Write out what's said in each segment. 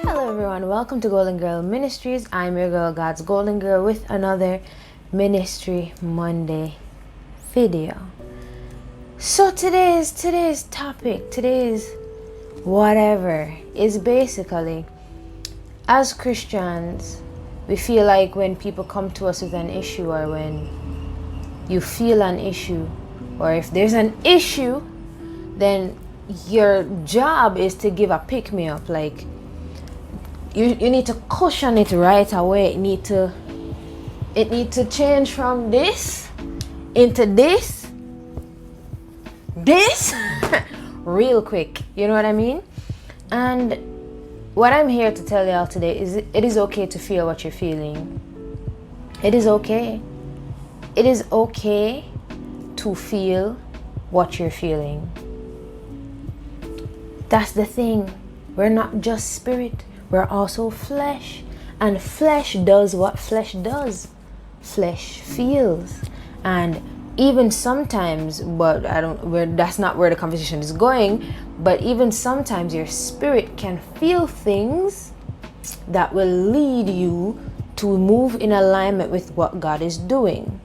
Hello everyone, welcome to Golden Girl Ministries. I'm your girl, God's Golden Girl, with another Ministry Monday video. So today's topic, today's whatever, is basically, as Christians, we feel like when people come to us with an issue, or when you feel an issue, or if there's an issue, then your job is to give a pick-me-up. Like, you need to cushion it right away. It need to change from this into this real quick. You know what I mean? And what I'm here to tell y'all today is it is okay to feel what you're feeling. It is okay. It is okay to feel what you're feeling. That's the thing. We're not just spirit. We're also flesh. And flesh does what flesh does. Flesh feels. And even sometimes, but that's not where the conversation is going, but even sometimes your spirit can feel things that will lead you to move in alignment with what God is doing.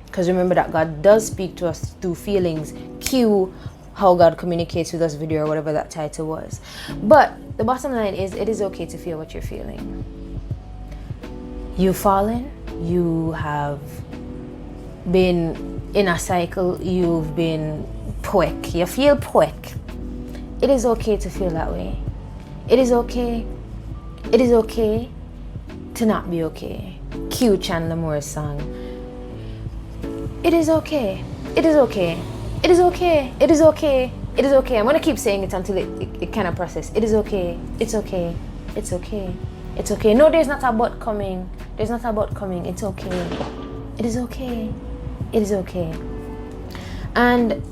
Because remember that God does speak to us through feelings. Cue How God Communicates with Us video, or whatever that title was. But the bottom line is, it is okay to feel what you're feeling. You've fallen. You have been in a cycle. You've been poek. You feel poek. It is okay to feel that way. It is okay. It is okay to not be okay. Cue Chandler Moore's song. It is okay. It is okay. It is okay. It is okay. It is okay. I'm going to keep saying it until it kind of process. It is okay. It's okay. It's okay. It's okay. No, there's not a but coming. There's not a but coming. It's okay. It is okay. It is okay. And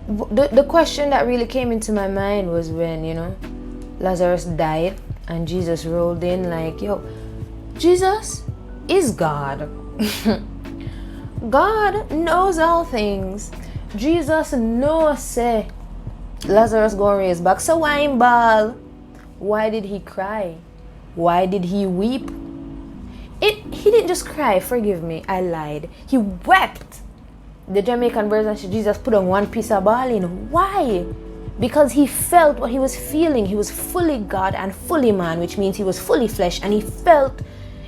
the question that really came into my mind was when, Lazarus died and Jesus rolled in like, yo, Jesus is God. God knows all things. Jesus knows, say, Lazarus gonna raise back. So why him ball? Why did he cry? Why did he weep? He didn't just cry, forgive me, I lied. He wept. The Jamaican version said Jesus put on one piece of ball in. Why? Because he felt what he was feeling. He was fully God and fully man, which means he was fully flesh, and he felt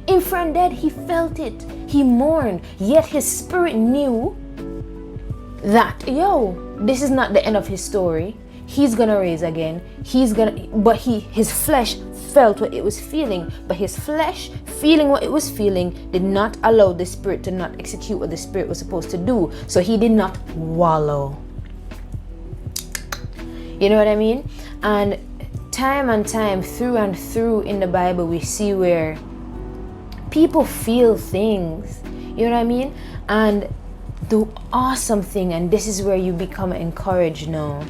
in friend dead, he felt it. He mourned, yet his spirit knew that, this is not the end of his story. He's gonna raise again. But his flesh felt what it was feeling. But his flesh feeling what it was feeling did not allow the spirit to not execute what the spirit was supposed to do. So he did not wallow. You know what I mean? And time through and through in the Bible, we see where people feel things. You know what I mean? And the awesome thing, and this is where you become encouraged now.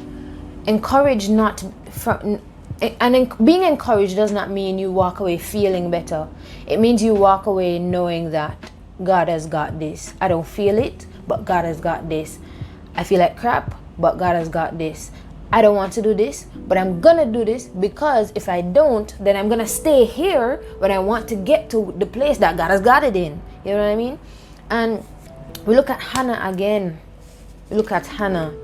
Encouraged not from, and being encouraged does not mean you walk away feeling better. It means you walk away knowing that God has got this. I don't feel it, but God has got this. I feel like crap, but God has got this. I don't want to do this, but I'm gonna do this, because if I don't, then I'm gonna stay here when I want to get to the place that God has got it in. You know what I mean? And we look at Hannah again. We look at Hannah.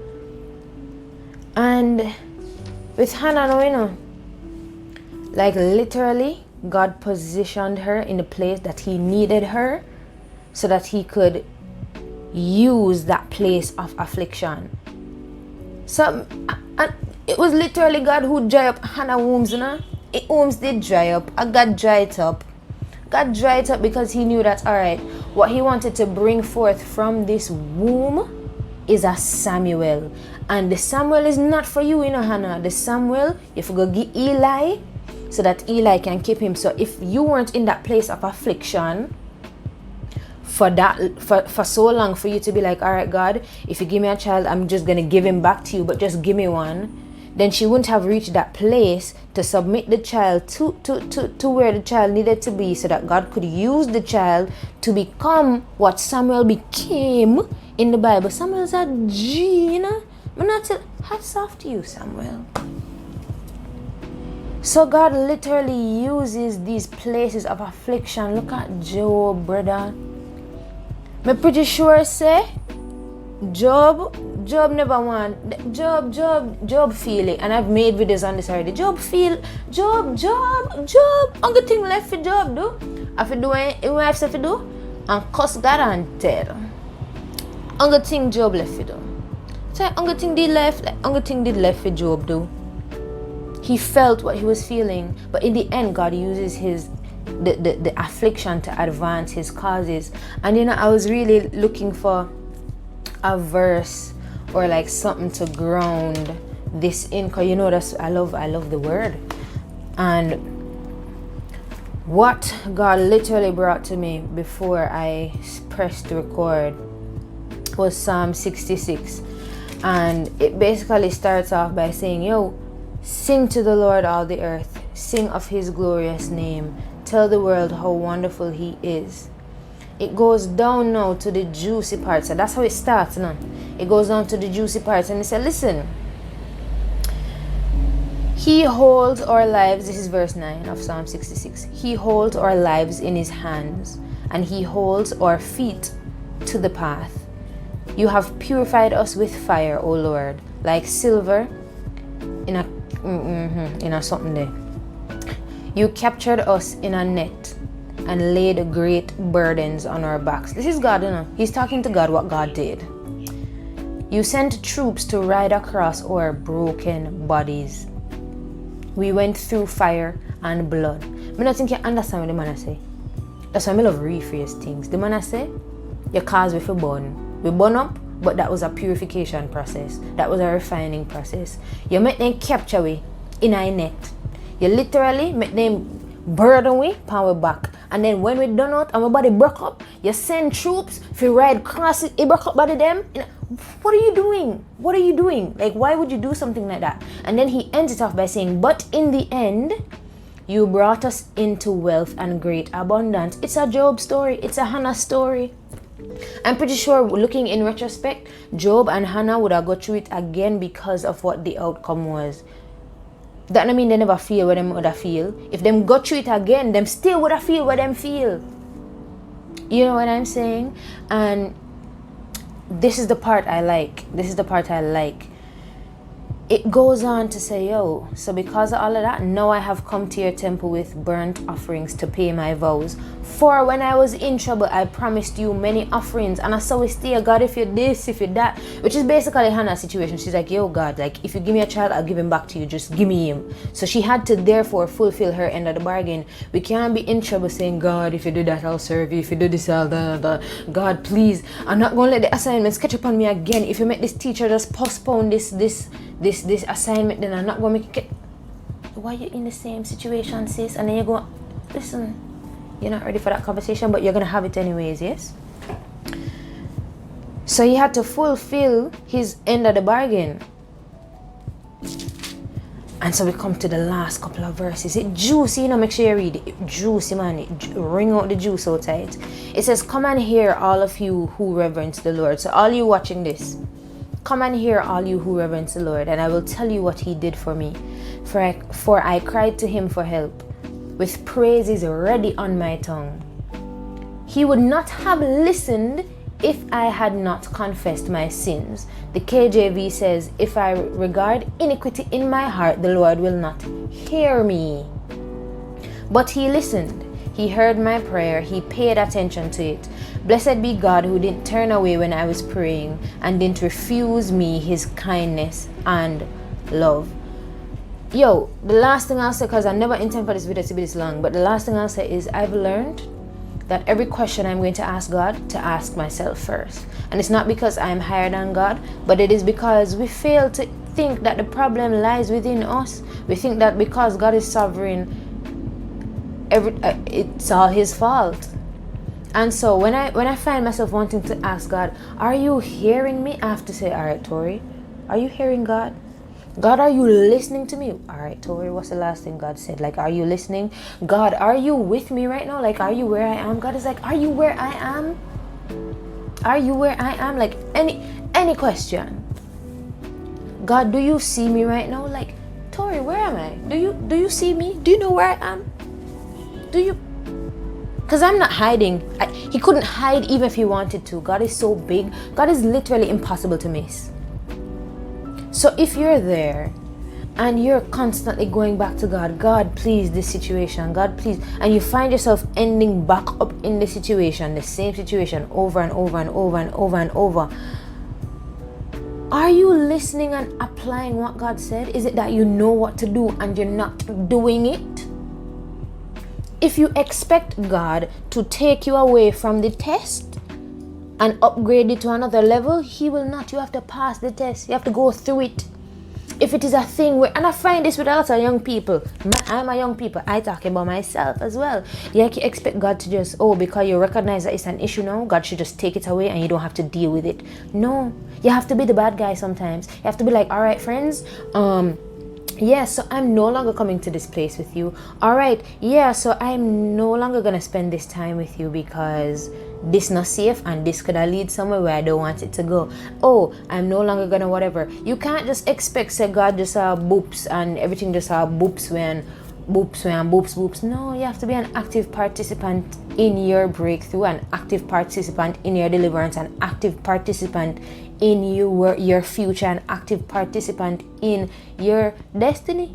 And with Hannah, like literally, God positioned her in the place that he needed her so that he could use that place of affliction. So, and it was literally God who dried up Hannah's wombs, It wombs did dry up. And God dried it up. God dried it up because he knew that, all right, what he wanted to bring forth from this womb is a Samuel. And the Samuel is not for you, Hannah. The Samuel, you have to go get Eli so that Eli can keep him. So if you weren't in that place of affliction for so long, for you to be like, all right, God, if you give me a child, I'm just going to give him back to you, but just give me one, then she wouldn't have reached that place to submit the child to where the child needed to be, so that God could use the child to become what Samuel became in the Bible. Samuel's a G, I'm not hats off to you, Samuel. So God literally uses these places of affliction. Look at Job, brother. I'm pretty sure say Job never want Job feel it, and I've made videos on this already. Job, only thing left for Job do, I fi do what I have to do, and cuss God and tell. Only thing Job left for do. So only thing did left for Job do. He felt what he was feeling, but in the end, God uses the affliction to advance His causes. And I was really looking for a verse or like something to ground this in, cause that's I love the word. And what God literally brought to me before I pressed record was Psalm 66, and it basically starts off by saying, sing to the Lord all the earth, sing of His glorious name, tell the world how wonderful He is. It goes down now to the juicy parts. So that's how it starts now. It goes down to the juicy parts, and it said, listen, He holds our lives. This is verse 9 of Psalm 66. He holds our lives in His hands, and He holds our feet to the path. You have purified us with fire, O Lord, like silver in a something there. You captured us in a net and laid great burdens on our backs. This is God, He's talking to God what God did. You sent troops to ride across our broken bodies. We went through fire and blood. I don't think you understand what the man say. That's why I love rephrase things. The man say, you cause we for burn. We burn up, but that was a purification process. That was a refining process. You make them capture we in a net. You literally make them burden we power back. And then when we done out and my body broke up, you send troops to ride across it broke up body them. What are you doing? What are you doing? Like, why would you do something like that? And then he ends it off by saying, but in the end, you brought us into wealth and great abundance. It's a Job story. It's a Hannah story. I'm pretty sure, looking in retrospect, Job and Hannah would have got through it again because of what the outcome was. That don't mean they never feel what them would have feel. If them got through it again, them still would have feel what them feel. You know what I'm saying? And this is the part I like. It goes on to say, so because of all of that, now I have come to your temple with burnt offerings to pay my vows. For when I was in trouble, I promised you many offerings, and I saw it stay, God, if you're this, if you're that, which is basically Hannah's situation. She's like, God, like, if you give me a child, I'll give him back to you. Just give me him. So she had to therefore fulfill her end of the bargain. We can't be in trouble saying, God, if you do that, I'll serve you. If you do this, I'll God, please, I'm not going to let the assignments catch up on me again. If you make this teacher just postpone this assignment, then I'm not going to make it. Why are you in the same situation, sis? And then you go, listen, you're not ready for that conversation, but you're going to have it anyways, yes? So he had to fulfill his end of the bargain. And so we come to the last couple of verses. It's juicy, make sure you read it. Juicy, man. Ring out the juice outside. It says, come and hear, all of you who reverence the Lord. So all you watching this, come and hear, all you who reverence the Lord, and I will tell you what he did for me. For I cried to him for help, with praises ready on my tongue. He would not have listened if I had not confessed my sins. The KJV says, if I regard iniquity in my heart, the Lord will not hear me. But he listened. He heard my prayer. He paid attention to it. Blessed be God who didn't turn away when I was praying and didn't refuse me his kindness and love. The last thing I'll say, because I never intend for this video to be this long, but the last thing I'll say is I've learned that every question I'm going to ask God, to ask myself first. And it's not because I'm higher than God, but it is because we fail to think that the problem lies within us. We think that because God is sovereign, it's all his fault. And so when I find myself wanting to ask God, are you hearing me? I have to say, all right, Tori, are you hearing God? God, are you listening to me? All right, Tori, what's the last thing God said? Like, are you listening? God, are you with me right now? Like, are you where I am? God is like, are you where I am? Are you where I am? Like, any question. God, do you see me right now? Like, Tori, Corey, where am I? Do you see me? Do you know where I am? Do you? Because I'm not hiding. He couldn't hide even if he wanted to. God is so big. God is literally impossible to miss. So if you're there and you're constantly going back to God, God, please, this situation, God, please, and you find yourself ending back up in the situation, the same situation over and over and over and over and over, are you listening and applying what God said? Is it that you know what to do and you're not doing it? If you expect God to take you away from the test and upgrade it to another level, He will not. You have to pass the test. You have to go through it. If it is a thing where, and I find this with a lot of young people. I'm a young people. I talk about myself as well. You expect God to just, because you recognize that it's an issue now, God should just take it away and you don't have to deal with it. No, you have to be the bad guy sometimes. You have to be like, all right, friends, so I'm no longer coming to this place with you. All right, so I'm no longer gonna spend this time with you because this not safe and this could lead somewhere where I don't want it to go. I'm no longer gonna whatever. You can't just expect say God just boops and everything just boops when boops. No, you have to be an active participant in your breakthrough, an active participant in your deliverance, an active participant in your future, an active participant in your destiny.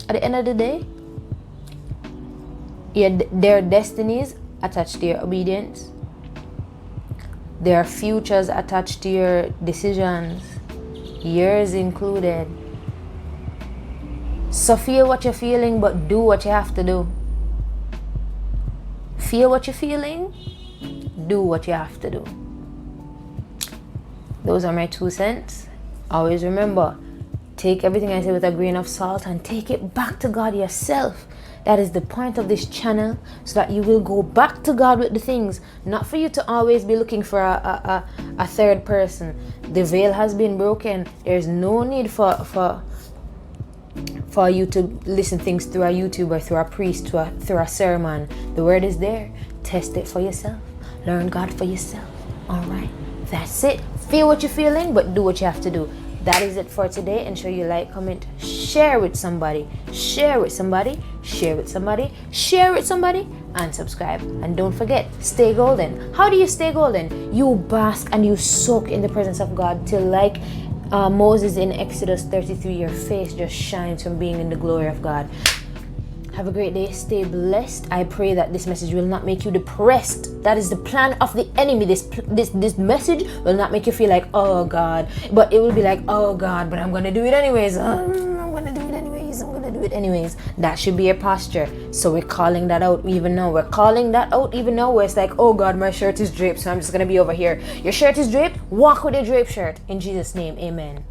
At the end of the day, their destinies attached to your obedience. There are futures attached to your decisions, yours included. So feel what you're feeling, but do what you have to do. Feel what you're feeling, do what you have to do. Those are my 2 cents. Always remember, take everything I say with a grain of salt and take it back to God yourself. That is the point of this channel, so that you will go back to God with the things. Not for you to always be looking for a third person. The veil has been broken. There's no need for you to listen things through a YouTube or through a priest, through a sermon. The word is there. Test it for yourself. Learn God for yourself. All right. That's it. Feel what you're feeling, but do what you have to do. That is it for today. Ensure you like, comment, share with somebody, and subscribe. And don't forget, stay golden. How do you stay golden? You bask and you soak in the presence of God till, like Moses in Exodus 33, your face just shines from being in the glory of God. Have a great day. Stay blessed. I pray that this message will not make you depressed. That is the plan of the enemy. This message will not make you feel like, oh God, but it will be like, oh God, but I'm gonna do it anyways. I'm gonna do it anyways. That should be your posture. So we're calling that out even now. Where it's like, oh God, my shirt is draped, so I'm just gonna be over here. Your shirt is draped. Walk with your draped shirt. In Jesus' name, amen.